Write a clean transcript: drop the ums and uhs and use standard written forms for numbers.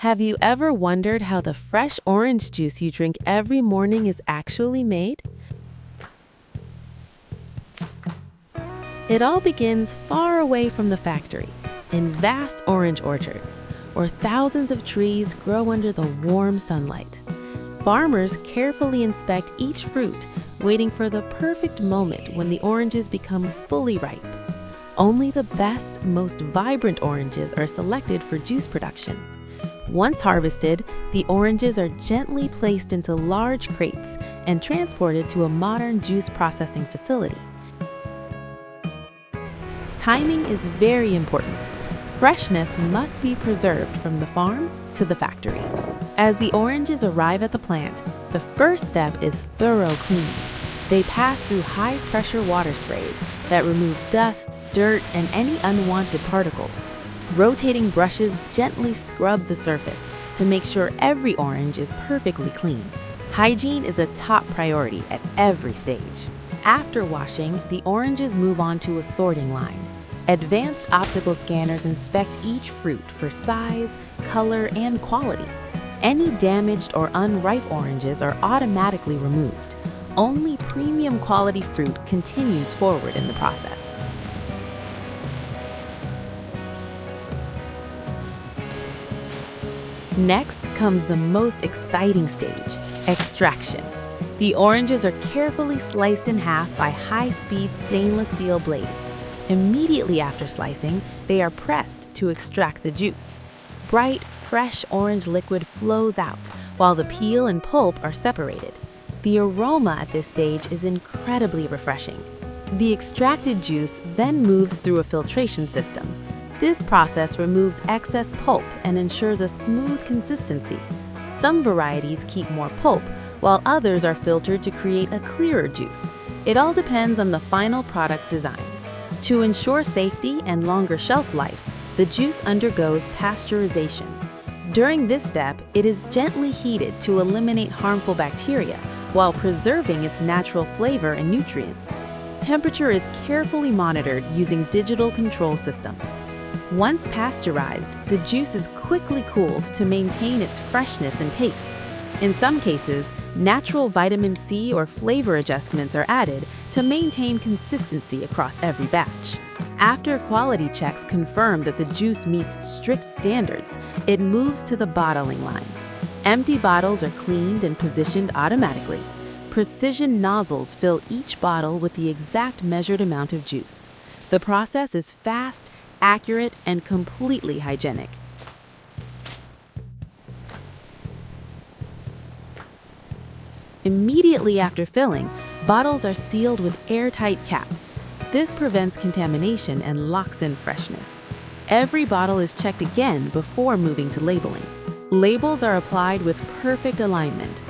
Have you ever wondered how the fresh orange juice you drink every morning is actually made? It all begins far away from the factory, in vast orange orchards, where thousands of trees grow under the warm sunlight. Farmers carefully inspect each fruit, waiting for the perfect moment when the oranges become fully ripe. Only the best, most vibrant oranges are selected for juice production. Once harvested, the oranges are gently placed into large crates and transported to a modern juice processing facility. Timing is very important. Freshness must be preserved from the farm to the factory. As the oranges arrive at the plant, the first step is thorough cleaning. They pass through high-pressure water sprays that remove dust, dirt, and any unwanted particles. Rotating brushes gently scrub the surface to make sure every orange is perfectly clean. Hygiene is a top priority at every stage. After washing, the oranges move on to a sorting line. Advanced optical scanners inspect each fruit for size, color, and quality. Any damaged or unripe oranges are automatically removed. Only premium quality fruit continues forward in the process. Next comes the most exciting stage, extraction. The oranges are carefully sliced in half by high-speed stainless steel blades. Immediately after slicing, they are pressed to extract the juice. Bright, fresh orange liquid flows out, while the peel and pulp are separated. The aroma at this stage is incredibly refreshing. The extracted juice then moves through a filtration system. This process removes excess pulp and ensures a smooth consistency. Some varieties keep more pulp, while others are filtered to create a clearer juice. It all depends on the final product design. To ensure safety and longer shelf life, the juice undergoes pasteurization. During this step, it is gently heated to eliminate harmful bacteria while preserving its natural flavor and nutrients. Temperature is carefully monitored using digital control systems. Once pasteurized, the juice is quickly cooled to maintain its freshness and taste. In some cases, natural vitamin C or flavor adjustments are added to maintain consistency across every batch. After quality checks confirm that the juice meets strict standards, it moves to the bottling line. Empty bottles are cleaned and positioned automatically. Precision nozzles fill each bottle with the exact measured amount of juice. The process is fast, accurate, and completely hygienic. Immediately after filling, bottles are sealed with airtight caps. This prevents contamination and locks in freshness. Every bottle is checked again before moving to labeling. Labels are applied with perfect alignment,